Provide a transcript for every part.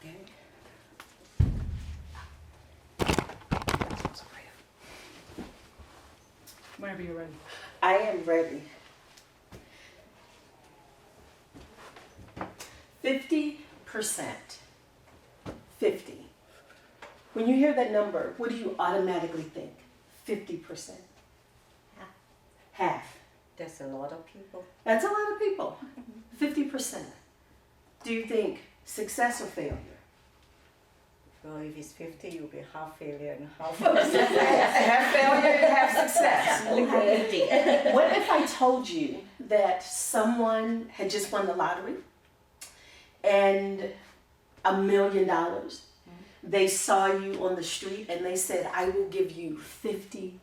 Okay. Whenever you're ready. I am ready. 50%. 50. When you hear that number, what do you automatically think? 50%. Half. That's a lot of people. That's a lot of people. 50%. Do you think success or failure? Well, if it's 50, you'll be half failure and half Half failure and half success. Okay. What if I told you that someone had just won the lottery and $1 million? They saw you on the street and they said, I will give you 50%.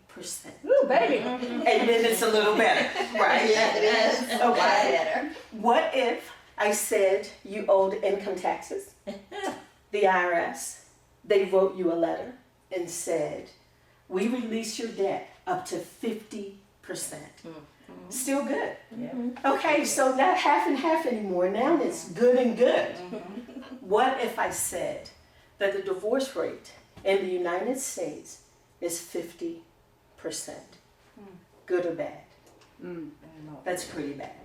Ooh, baby. And then it's a little better, right? Yeah, it is. Okay. Better. What if I said you owed income taxes? The IRS, they wrote you a letter and said, we release your debt up to 50%. Still good. Yeah. Okay, so not half and half anymore. Now it's good and good. What if I said that the divorce rate in the United States is 50%? Good or bad? That's pretty bad.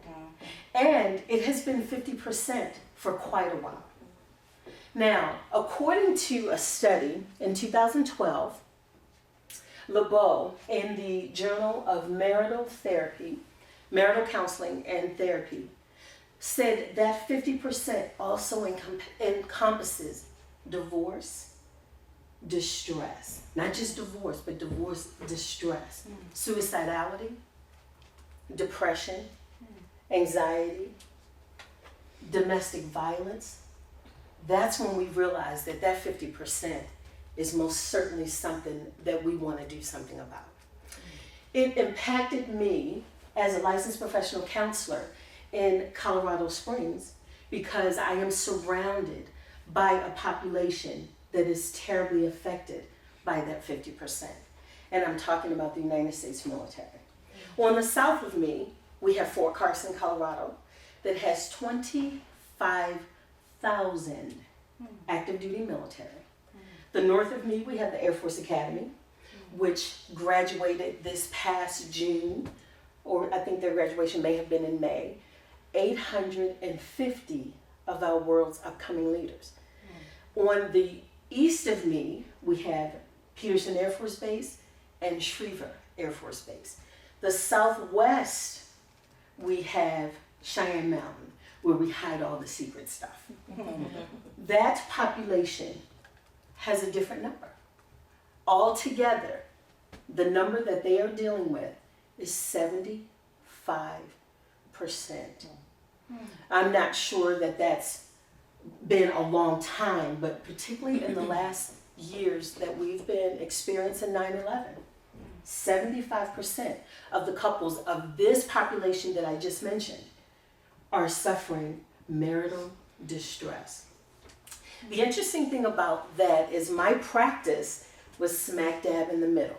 And it has been 50% for quite a while. Now, according to a study in 2012, LeBeau in the Journal of Marital Counseling and Therapy, said that 50% also encompasses divorce, distress. Not just divorce, but divorce distress. Suicidality, depression, anxiety, domestic violence. That's when we realize that that 50% is most certainly something that we want to do something about. It impacted me as a licensed professional counselor in Colorado Springs because I am surrounded by a population that is terribly affected by that 50%. And I'm talking about the United States military. On the south of me, we have Fort Carson, Colorado, that has 25,000 active duty military. The north of me, we have the Air Force Academy, which graduated this past June, or I think their graduation may have been in May, 850 of our world's upcoming leaders. On the east of me, we have Peterson Air Force Base and Schriever Air Force Base. The southwest, we have Cheyenne Mountain, where we hide all the secret stuff. That population has a different number. Altogether, the number that they are dealing with is 75%. I'm not sure that that's been a long time, but particularly in the last years that we've been experiencing 9/11, 75% of the couples of this population that I just mentioned are suffering marital distress. The interesting thing about that is my practice was smack dab in the middle.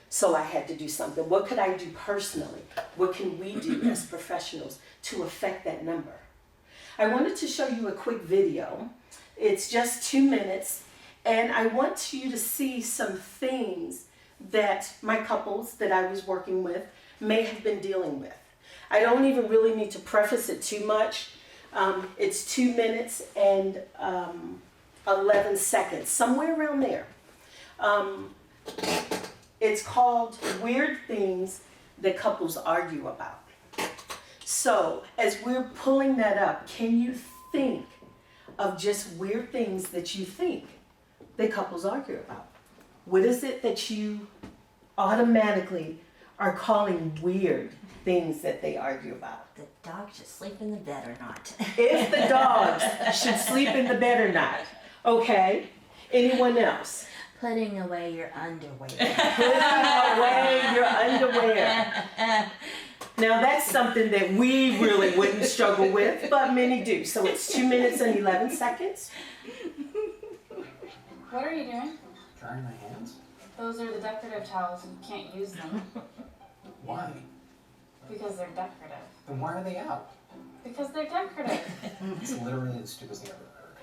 So I had to do something. What could I do personally? What can we do as professionals to affect that number? I wanted to show you a quick video. It's just 2 minutes, and I want you to see some things that my couples that I was working with may have been dealing with. I don't even really need to preface it too much. It's 2 minutes and 11 seconds, somewhere around there. It's called Weird Things That Couples Argue About. So, as we're pulling that up, can you think of just weird things that you think that couples argue about? What is it that you automatically are calling weird things that they argue about? The dog should sleep in the bed or not. If the dogs should sleep in the bed or not. Okay. Anyone else? Putting away your underwear. Putting away your underwear. Now that's something that we really wouldn't struggle with, but many do. So it's 2 minutes and 11 seconds. What are you doing? Drying my hands? Those are the decorative towels. You can't use them Why? because they're decorative. Then why are they out? Because they're decorative. It's literally the stupidest thing I've ever heard.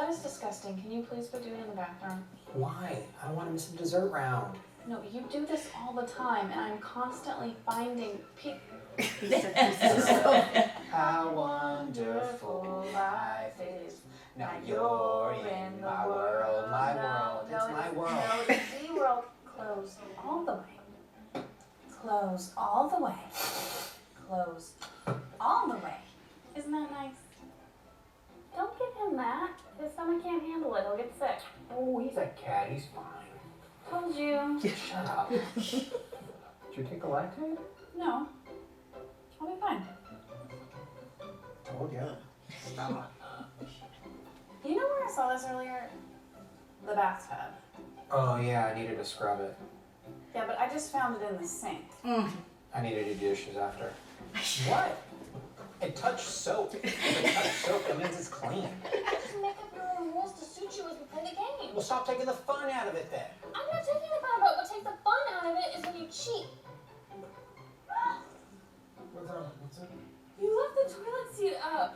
That is disgusting. Can you please go do it in the bathroom? Why? I don't want to miss the dessert round. No, you do this all the time, and I'm constantly finding How wonderful life is. Now you're in my world, my world. It's my world. No, the Z world. Close all the way. Close all the way. Close all the way. Isn't that nice? Don't give him that. His stomach can't handle it. He'll get sick. Oh, he's a cat. He's fine. Told you. Shut up. Did you take a Lactaid? No. I'll be fine. Told you. Stop. You know where I saw this earlier? The bathtub. Oh yeah, I needed to scrub it. Yeah, but I just found it in the sink. I needed to do dishes after. What? It touched soap. If it touched soap, that means it's clean. Just make up your own rules to suit you as we play the game. Well, stop taking the fun out of it then. I'm not taking the fun out of it. What takes the fun out of it is when you cheat. What's up? You left the toilet seat up.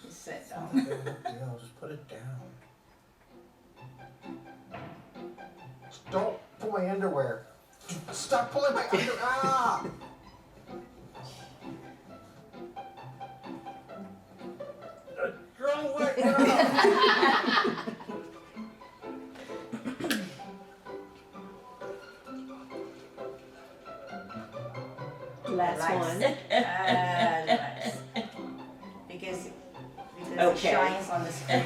Sit Not down. a big deal. Just put it down. Don't pull my underwear. Stop pulling my underwear. Ah! Girl, what? Last one. Nice. Because it Okay. shines on the screen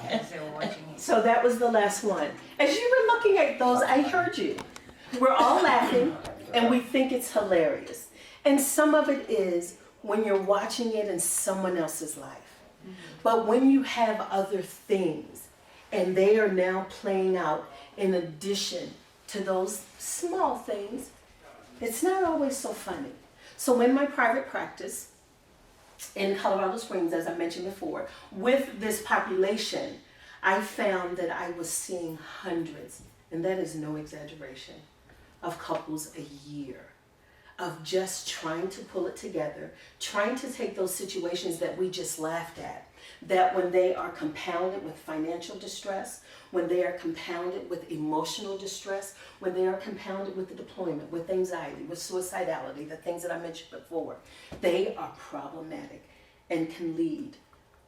as they're watching it. So that was the last one. As you were looking at those, I heard you. We're all laughing and we think it's hilarious. And some of it is when you're watching it in someone else's life. But when you have other things and they are now playing out in addition to those small things, it's not always so funny. So in my private practice in Colorado Springs, as I mentioned before, with this population, I found that I was seeing hundreds, and that is no exaggeration, of couples a year of just trying to pull it together, trying to take those situations that we just laughed at, that when they are compounded with financial distress, when they are compounded with emotional distress, when they are compounded with the deployment, with anxiety, with suicidality, the things that I mentioned before, they are problematic and can lead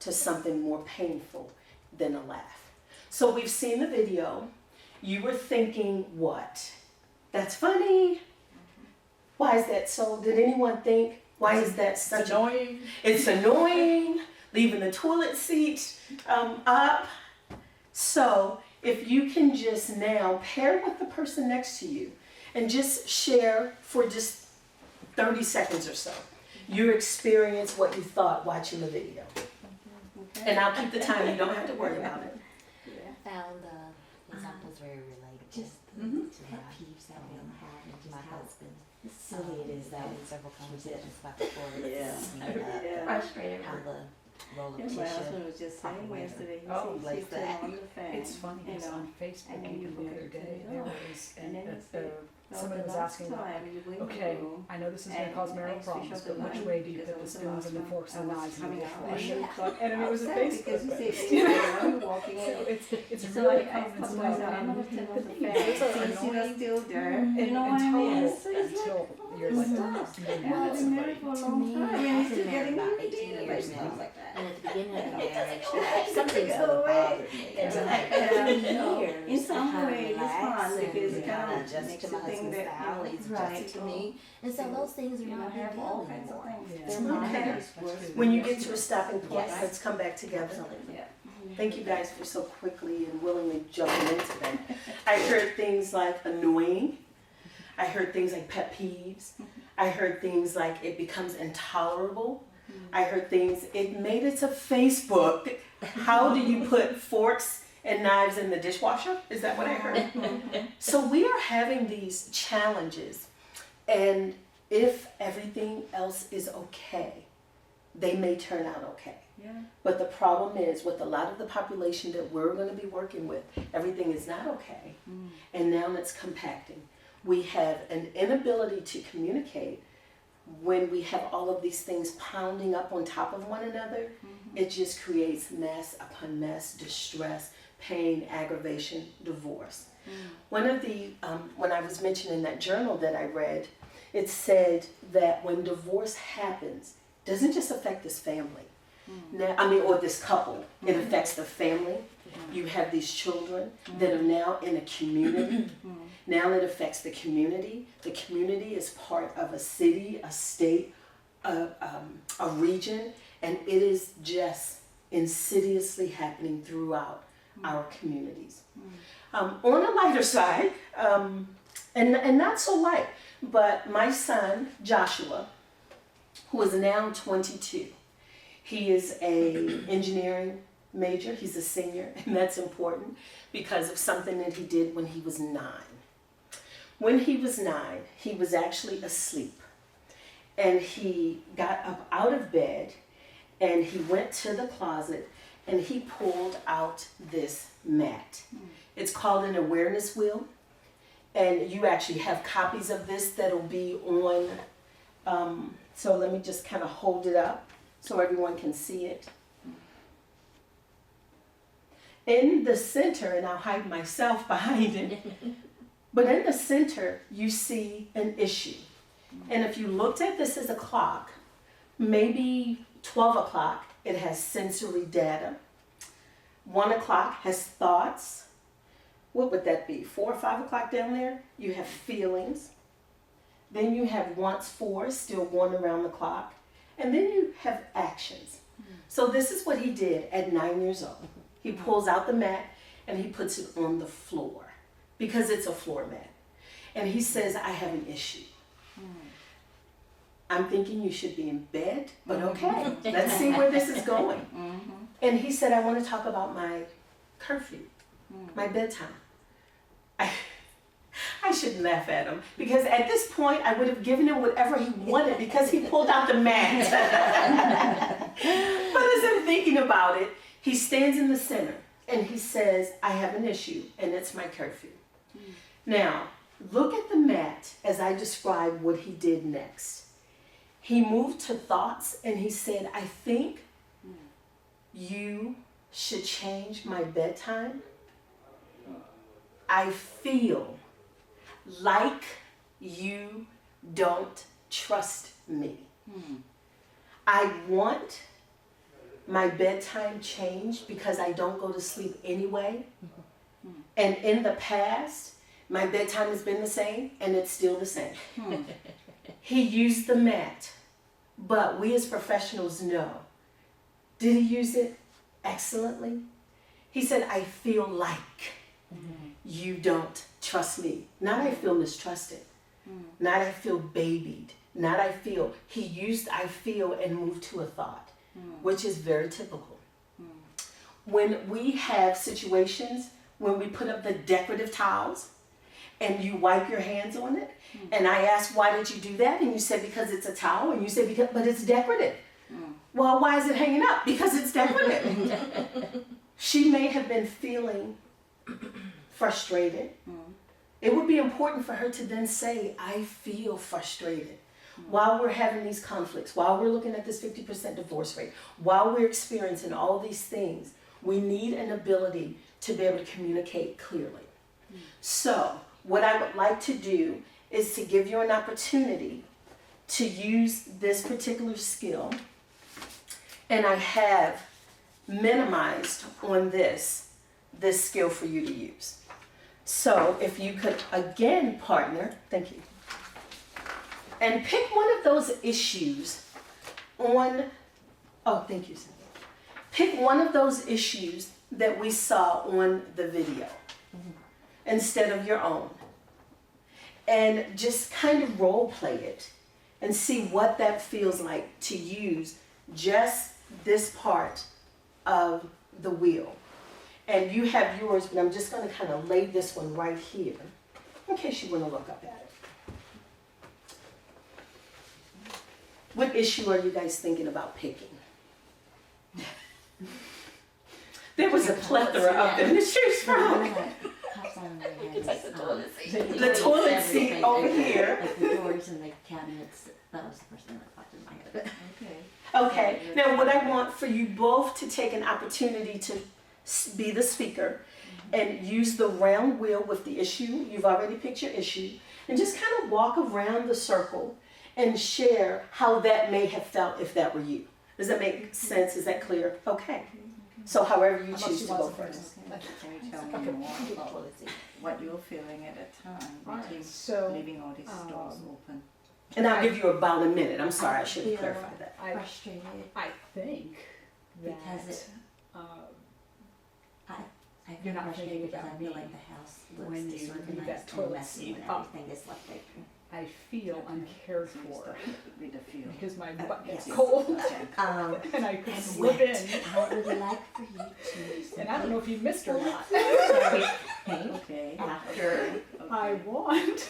to something more painful than a laugh. So we've seen the video. You were thinking, what? That's funny. Why is that so? Did anyone think, why is that such It's annoying. It's annoying, leaving the toilet seat up. So if you can just now pair with the person next to you and just share for just 30 seconds or so your experience, what you thought watching the video. And I'll keep the time, you don't have to worry about it. Found the examples very related just to pet peeves that we all have and my husband. Silly it is that in several conversations about the Frustrated. how the roll of My tissue. husband was just saying yesterday, he Oh, said, like you turn that. on the fan. It's funny, you because know, on Facebook, and then you even the look other at the day, door, there was, and then it's somebody was asking, okay, I know this is going to cause marital problems, but which way do you put the spoons and the forks and the knives in the dishwasher? And it was a Facebook post. You know? So it's So really I common asked to my know. husband, I'm gonna turn on the thing fan. is, those are Since you are annoying still there, and you know what I mean? intolerable So it's like, until you're like, stop. you're Well, mad at I've been somebody. married for a To long me, time, I've and been it's just married getting about irritated 18 by years stuff now. like that. And at the beginning of the It doesn't marriage, go away. some things It would doesn't go bother away. me. It's And like, over the you know, years, in some I kinda way it's relaxed fun and because it kinda kind of adjust makes to you my think husband's that, style. He's adjusted to me. And so those things are you know, not big have deal all kinds of anymore. things. Yeah. They're minor. When you get to a stopping point, Yes. let's come back together. Absolutely. Yeah. Thank you guys for so quickly and willingly jumping into that. I heard things like annoying. I heard things like pet peeves. I heard things like it becomes intolerable. I heard things, it made it to Facebook. How do you put forks and knives in the dishwasher? Is that what I heard? So we are having these challenges, and if everything else is okay, they may turn out okay. Yeah. But the problem is, with a lot of the population that we're going to be working with, everything is not okay, and now it's compacting. We have an inability to communicate when we have all of these things pounding up on top of one another. it just creates mess upon mess, distress, pain, aggravation, divorce. One of the, when I was mentioning that journal that I read, it said that when divorce happens, it doesn't just affect this family. Now, or this couple, it affects the family. You have these children that are now in a community. Now it affects the community. The community is part of a city, a state, a region, and it is just insidiously happening throughout our communities. On a lighter side, and not so light, but my son, Joshua, who is now 22, he is an engineering major, he's a senior, and that's important because of something that he did when he was 9. When he was 9, he was actually asleep, and he got up out of bed, and he went to the closet, and he pulled out this mat. It's called an awareness wheel, and you actually have copies of this that'll be on, so let me just kind of hold it up so everyone can see it. In the center, and I'll hide myself behind it, but in the center you see an issue. And if you looked at this as a clock, maybe 12 o'clock, it has sensory data. 1 o'clock has thoughts. What would that be? 4 or 5 o'clock down there, you have feelings. Then you have wants for, still going around the clock. And then you have actions. So this is what he did at 9 years old. He pulls out the mat and he puts it on the floor because it's a floor mat. And he says, I have an issue. I'm thinking you should be in bed, but okay, let's see where this is going. And he said, I want to talk about my curfew, my bedtime. I shouldn't laugh at him because at this point I would have given him whatever he wanted because he pulled out the mat. But as I'm thinking about it, he stands in the center and he says, I have an issue and it's my curfew. Now, look at the mat as I describe what he did next. He moved to thoughts and he said, I think you should change my bedtime. I feel like you don't trust me. I want my bedtime changed because I don't go to sleep anyway. And in the past, my bedtime has been the same and it's still the same. He used the mat, but we as professionals know. Did he use it excellently? He said, I feel like you don't trust me. Not I feel mistrusted. Not I feel babied. Not I feel. He used I feel and moved to a thought, which is very typical. When we have situations when we put up the decorative towels and you wipe your hands on it, and I ask, why did you do that? And you said, because it's a towel. And you said, because, but it's decorative. Well, why is it hanging up? Because it's decorative. She may have been feeling frustrated. It would be important for her to then say, I feel frustrated. While we're having these conflicts, while we're looking at this 50% divorce rate, while we're experiencing all these things, we need an ability to be able to communicate clearly. So, what I would like to do is to give you an opportunity to use this particular skill. And I have minimized on this skill for you to use. So if you could again partner, thank you, and pick one of those issues on, oh, thank you, Cynthia. Pick one of those issues that we saw on the video instead of your own. And just kind of role play it and see what that feels like to use just this part of the wheel. And you have yours, but I'm just going to kind of lay this one right here in case you want to look up at it. What issue are you guys thinking about picking? There was a plethora of them to choose from. problem I had is, The toilet seat over here. like the doors and the cabinets, that was the first thing that popped in my head. Okay. Okay, now what I want for you both to take an opportunity to be the speaker and use the round wheel with the issue. You've already picked your issue. And just kind of walk around the circle and share how that may have felt if that were you. Does that make sense? Is that clear? Okay. So however you How choose to much go you want first. Can you tell me more about what you're feeling at the time with him So, leaving all these doors open? And I'll give you about a minute. I'm sorry, I should have feel- clarified that. Frustrated I think that, because it, uh, I You're feel not frustrated thinking because about I feel me like the house when looks you leave disorganized that and toilet messy seat when up. everything is left vacant. I feel uncared for With the feel. because my butt gets yes. cold Okay. and I could And slip wet. in. I would like for you to And I don't know if you missed or not. paint Okay. after I want.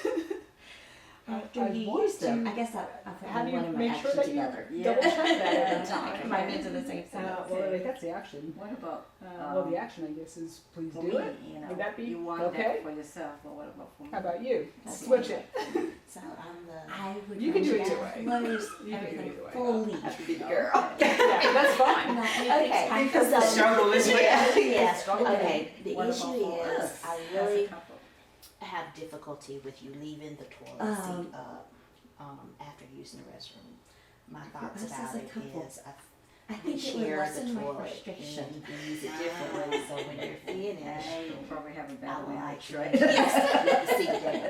after I you want use them. to- I guess I've How had do you one of my make sure actions that you together. double check that every I time? combine into the same thing. Well, I think that's the action. What about Well, the action, I guess, is please for do me? it. You know, Would that be you want okay? that for yourself, or what about for me? How about you? That's Switch it. it. So I'm the. I would. You can do it that either way. Close You can do it everything either way. fully. Have to be the girl. Yeah, that's fine. Okay. Because the struggle is real. Yeah. Struggle. Okay. The What issue about for is, us I as a really couple? have difficulty with you leaving the toilet seat up after using the restroom. My thoughts us about as a it couple, is I we think it would share the lessen my toilet and frustration. you can use it differently. So when you're finished, And you probably have a I better would like marriage, to right? yes, the seat down.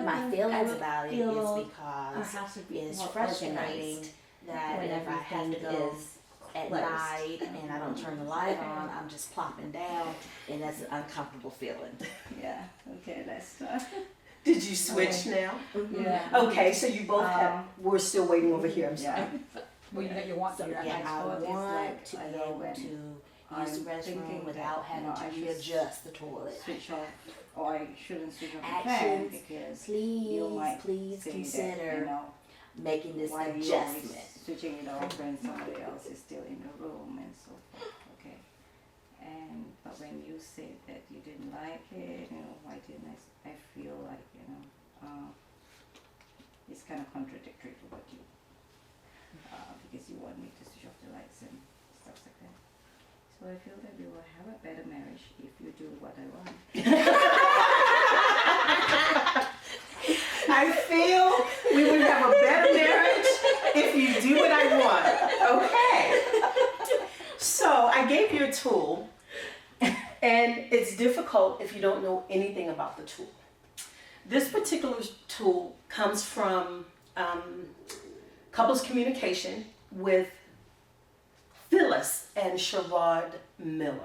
My feelings about it is our because house would be it's more frustrating organized that when if I have to everything go is at closed. night and I don't turn the light on, I'm just plopping down, and that's an uncomfortable feeling. Yeah, okay, let's start. Did you switch now? Yeah. Okay, so you both have, we're still waiting over here, I'm sorry. Yeah. Well, you want to. Yeah, my I thought is want like, to I be know able when to use I'm the thinking restroom that, without you know, having I to should readjust the toilet. Switch off, or I shouldn't switch off the fan Actions, because you Please, might please say that, consider you know, making this why you always adjustment. switching it off when somebody else is still in the room and so forth, okay? And, but when you said that you didn't like it, you know, why didn't I feel like, you know, it's kind of contradictory to what you, because you want me to switch off the lights and stuff like that. So I feel that we will have a better marriage if you do what I want. I feel we would have a better marriage if you do what I want. Okay. So I gave you a tool, and it's difficult if you don't know anything about the tool. This particular tool comes from couples communication with Phyllis and Sherrod Miller.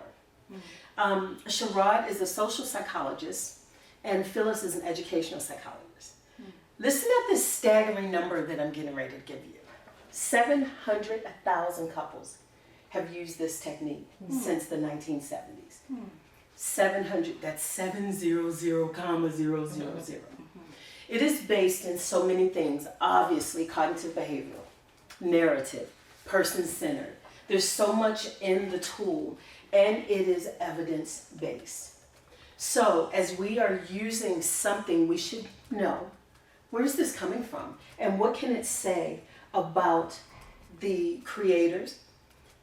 Sherrod is a social psychologist, and Phyllis is an educational psychologist. Listen at this staggering number that I'm getting ready to give you. 700,000 couples have used this technique since the 1970s. 700, that's 700,000. It is based in so many things, obviously cognitive behavioral, narrative, person-centered. There's so much in the tool, and it is evidence-based. So as we are using something, we should know, where's this coming from? And what can it say about the creators?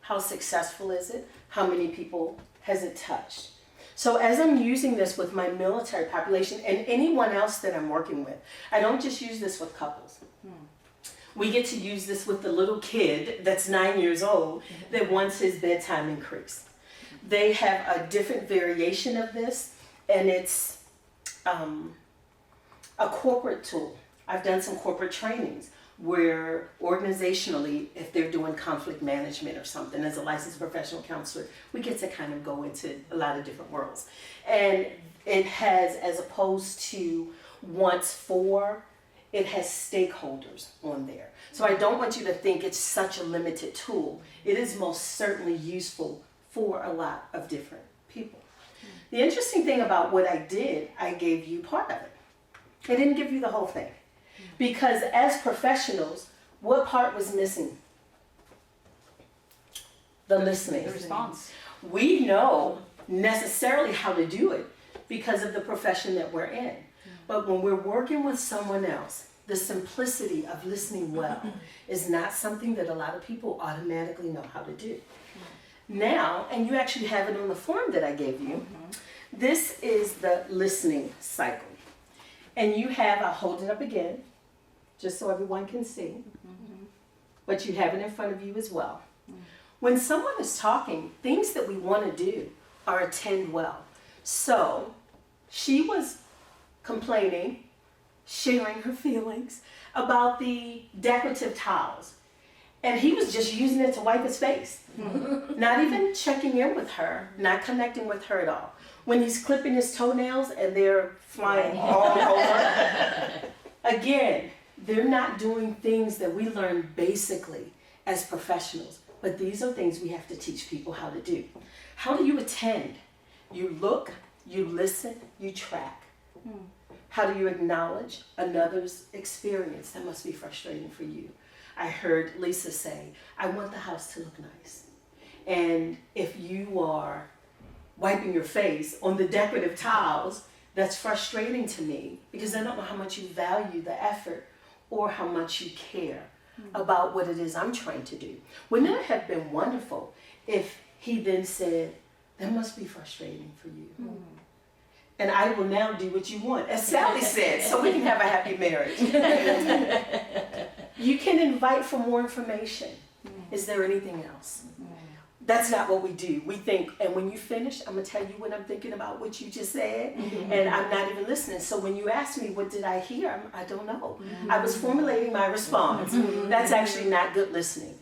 How successful is it? How many people has it touched? So as I'm using this with my military population and anyone else that I'm working with, I don't just use this with couples. We get to use this with the little kid that's 9 years old that wants his bedtime increased. They have a different variation of this, and it's a corporate tool. I've done some corporate trainings where organizationally, if they're doing conflict management or something, as a licensed professional counselor, we get to kind of go into a lot of different worlds. And it has, as opposed to once for, it has stakeholders on there. So I don't want you to think it's such a limited tool. It is most certainly useful for a lot of different people. The interesting thing about what I did, I gave you part of it. I didn't give you the whole thing. Because as professionals, what part was missing? The listening. The response. We know necessarily how to do it. because of the profession that we're in. But when we're working with someone else, the simplicity of listening well is not something that a lot of people automatically know how to do. Now, and you actually have it on the form that I gave you, this is the listening cycle. And you have, I'll hold it up again, just so everyone can see, but you have it in front of you as well. When someone is talking, things that we want to do are attend well. So she was complaining, sharing her feelings about the decorative towels. And he was just using it to wipe his face. Not even checking in with her, not connecting with her at all. When he's clipping his toenails and they're flying all over. Again, they're not doing things that we learn basically as professionals. But these are things we have to teach people how to do. How do you attend? You look, you listen, you track. How do you acknowledge another's experience? That must be frustrating for you. I heard Lisa say, I want the house to look nice. And if you are wiping your face on the decorative towels, that's frustrating to me because I don't know how much you value the effort or how much you care about what it is I'm trying to do. Wouldn't it have been wonderful if he then said, that must be frustrating for you. And I will now do what you want, as Sally said, so we can have a happy marriage. You can invite for more information. Is there anything else? That's not what we do. We think, and when you finish, I'm going to tell you what I'm thinking about what you just said, and I'm not even listening. So when you ask me, what did I hear? I don't know. I was formulating my response. That's actually not good listening.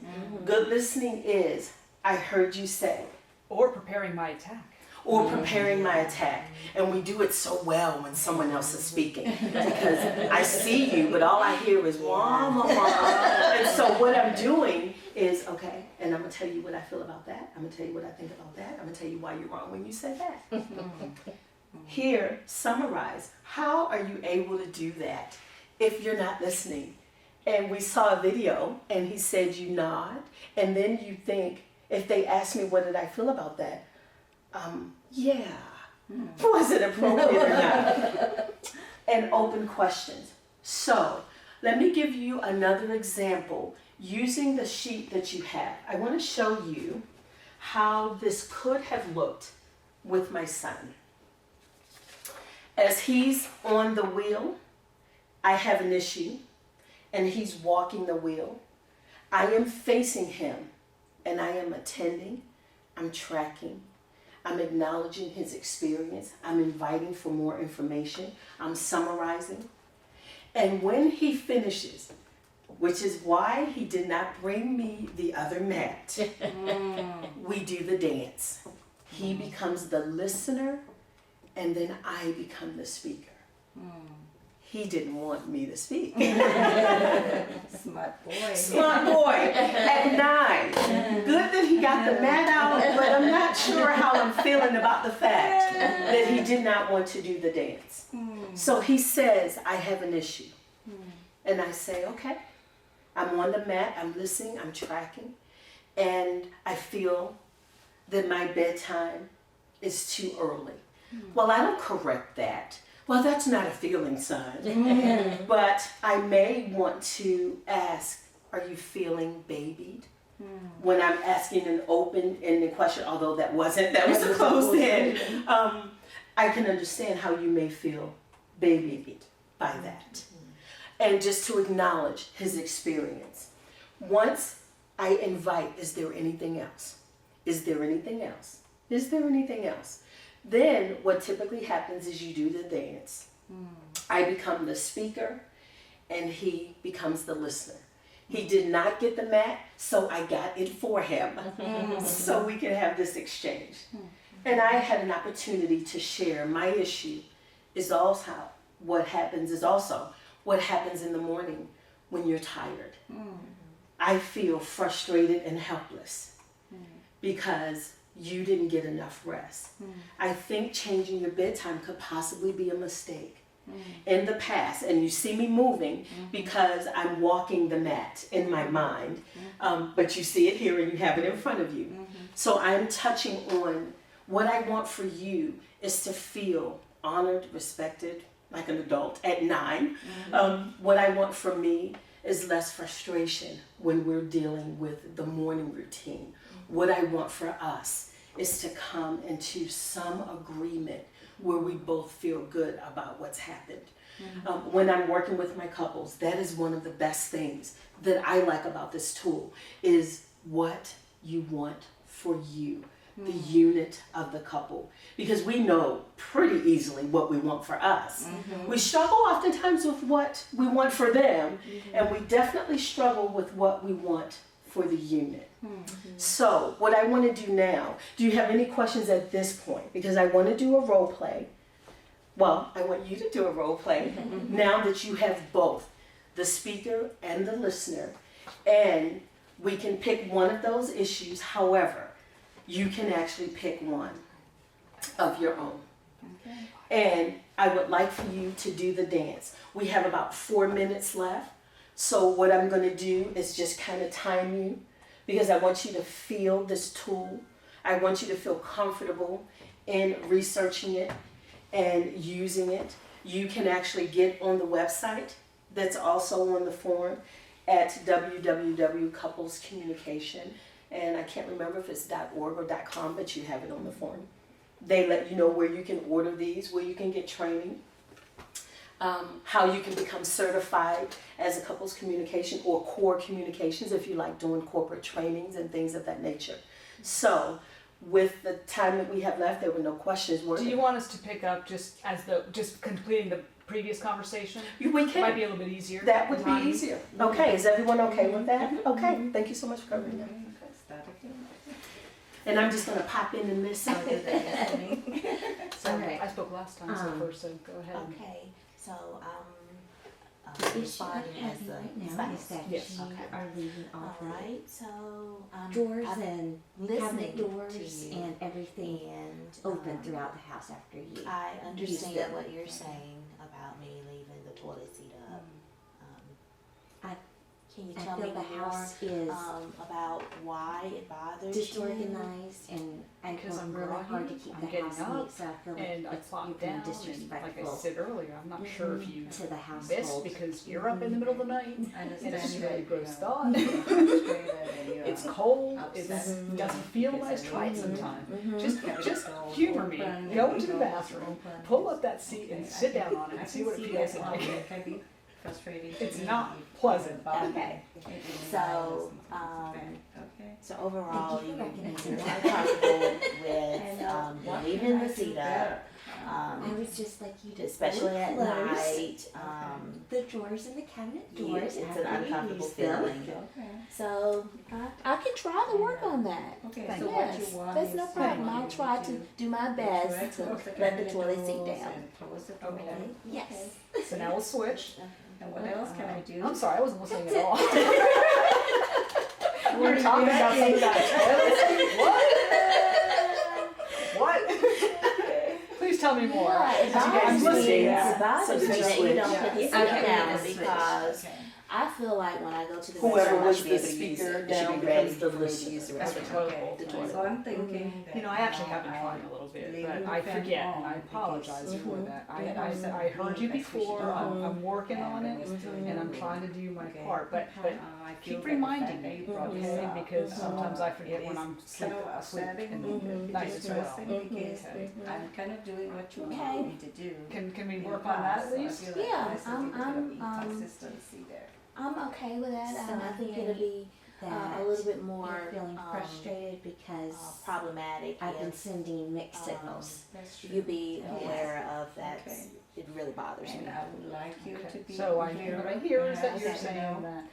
Good listening is, I heard you say. Or preparing my attack. Or preparing my attack. And we do it so well when someone else is speaking. Because I see you, but all I hear is wah, wah, wah. And so what I'm doing is, okay, and I'm going to tell you what I feel about that. I'm going to tell you what I think about that. I'm going to tell you why you're wrong when you said that. Here, summarize. How are you able to do that if you're not listening? And we saw a video, and he said you nod, and then you think, if they ask me what did I feel about that, yeah, was it appropriate or not? And open questions. So, let me give you another example using the sheet that you have. I want to show you how this could have looked with my son. As he's on the wheel, I have an issue, and he's walking the wheel. I am facing him, and I am attending, I'm tracking, I'm acknowledging his experience, I'm inviting for more information, I'm summarizing. And when he finishes, which is why he did not bring me the other mat, we do the dance. He becomes the listener, and then I become the speaker. He didn't want me to speak. Smart boy. Smart boy at 9. Good that he got the mat out, but I'm not sure how I'm feeling about the fact that he did not want to do the dance. So he says, I have an issue. And I say, okay. I'm on the mat, I'm listening, I'm tracking, and I feel that my bedtime is too early. Well, I don't correct that. Well, that's not a feeling, son. But I may want to ask, are you feeling babied? When I'm asking an open-ended question, although that was a closed-end, I can understand how you may feel babied by that. And just to acknowledge his experience. Once I invite, is there anything else? Is there anything else? Is there anything else? Then what typically happens is you do the dance. I become the speaker and he becomes the listener. He did not get the mat, so I got it for him so we can have this exchange. And I had an opportunity to share my issue is also what happens in the morning when you're tired. I feel frustrated and helpless because you didn't get enough rest. I think changing your bedtime could possibly be a mistake. In the past, and you see me moving because I'm walking the mat in my mind, but you see it here and you have it in front of you. So I'm touching on what I want for you is to feel honored, respected, like an adult at 9. What I want for me is less frustration when we're dealing with the morning routine. What I want for us is to come into some agreement where we both feel good about what's happened. When I'm working with my couples, that is one of the best things that I like about this tool is what you want for you, the unit of the couple. Because we know pretty easily what we want for us. We struggle oftentimes with what we want for them, and we definitely struggle with what we want for the unit. So what I want to do now, do you have any questions at this point? Because I want to do a role play. Well, I want you to do a role play now that you have both the speaker and the listener, and we can pick one of those issues. However, you can actually pick one of your own. And I would like for you to do the dance. We have about 4 minutes left. So what I'm going to do is just kind of time you, because I want you to feel this tool. I want you to feel comfortable in researching it and using it. You can actually get on the website that's also on the form at www.couplescommunication. And I can't remember if it's .org or .com, but you have it on the form. They let you know where you can order these, where you can get training, how you can become certified as a couples communication or core communications if you like doing corporate trainings and things of that nature. So with the time that we have left, there were no questions. Do you want us to pick up just completing the previous conversation? We It can. might be a little bit easier. That would be easier. Okay, is everyone okay with that? Okay, thank you so much for covering that. And I'm just going to pop in and miss some of that. So Alright. I spoke last time, so first, so go ahead. Okay, so, The issue responding I'm as the having right now is spouse. that Yes. you Okay. are leaving all Alright, so, doors I'm and listening cabinet to doors you, and everything and open throughout the house after you. I use understand them. what you're saying about me leaving the toilet seat up. Can you I tell me feel the more house is about why it bothers you? disorganized and I Because work I'm really hard to groggy, keep I'm the getting house up, neat, so I feel like And I you're plop being down, and like I disrespectful said earlier, I'm not sure if you to the missed household. because you're up in the middle of the night, and it's a very gross thought. It's It's cold, upset. it doesn't feel nice, try it sometime. Just Just humor me, go into the bathroom, pull up that seat and sit down on it and see what it feels like. Frustrating. It's not pleasant. Okay. So, Okay. so overall, you're comfortable with leaving the seat up, I was just like you did. especially at Close night. the drawers and the cabinet Yeah, doors it's after an you uncomfortable use them. feeling. Okay. So I can try to work on that. Okay, Thank so you. what Yes, you want that's is no problem. I'll try to do my best to let the toilet seat down. Close the door. Okay. Yes. So now we'll switch. And what else can I do? I'm sorry, I wasn't listening at all. We were talking about something about what? Please tell me more. Yeah, it guys bothers me. listening? It bothers So me did you that you switch? don't put the seat Okay. down Okay. because Okay. I feel like when I go to the Whoever restroom, I was should be the able to use speaker it. It should down be ready becomes the for me to listener. use the That's the restroom. toilet. The toilet. So I'm thinking that. You know, I actually have been trying a little bit, but I forget, and I apologize for that. I heard you before, I'm working on it, and I'm trying to do my part, but keep reminding me, okay, because sometimes I forget when I'm asleep in the night as well. Because I'm kind of doing what you Okay. want me to do. Can we work on that at least? Yeah, I'm Consistency there. I'm okay with that. So I think it'll be That a little bit more you're feeling frustrated because problematic. I've been If sending mixed signals. That's true. you be aware of that, Okay. it really bothers me. And I would like you to Okay, be. so what I hear is that you're Okay. saying that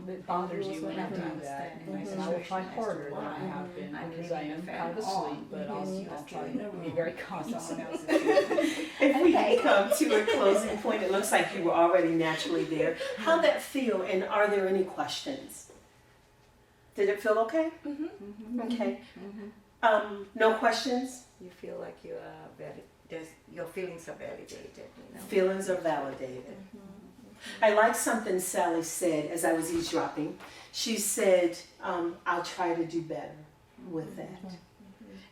it bothers you when I do that, and I will try harder than I have been, because I am kind of asleep, but I'll try to be very constant. If we can come to a closing point, it looks like you were already naturally there. How'd that feel, and are there any questions? Did it feel okay? Okay. No questions? You feel like you are your feelings are validated, you know. Feelings are validated. I like something Sally said as I was eavesdropping. She said, I'll try to do better with that.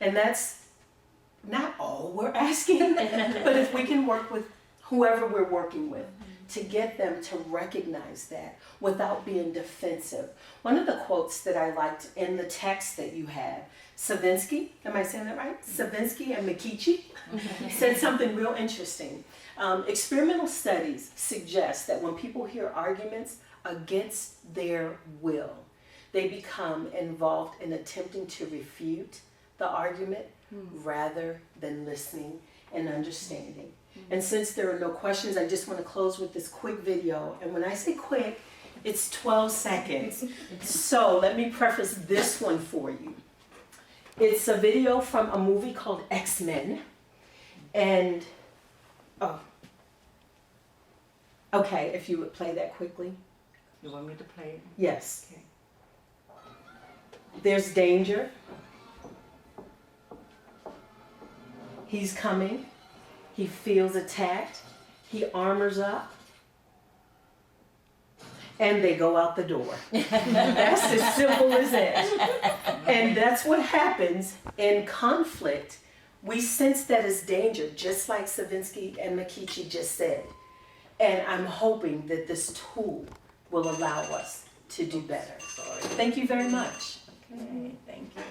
And that's not all we're asking, but if we can work with whoever we're working with to get them to recognize that without being defensive. One of the quotes that I liked in the text that you have, Savinsky, am I saying that right? Savinsky and Mikichi said something real interesting. Experimental studies suggest that when people hear arguments against their will, they become involved in attempting to refute the argument rather than listening and understanding. And since there are no questions, I just want to close with this quick video. And when I say quick, it's 12 seconds. So let me preface this one for you. It's a video from a movie called X-Men. And, okay, if you would play that quickly. You want me to play it? Yes. Okay. There's danger. He's coming. He feels attacked. He armors up. And they go out the door. That's as simple as that. And that's what happens in conflict. We sense that as danger, just like Savinsky and Mikichi just said. And I'm hoping that this tool will allow us to do better. Thank you very much. Okay, thank you.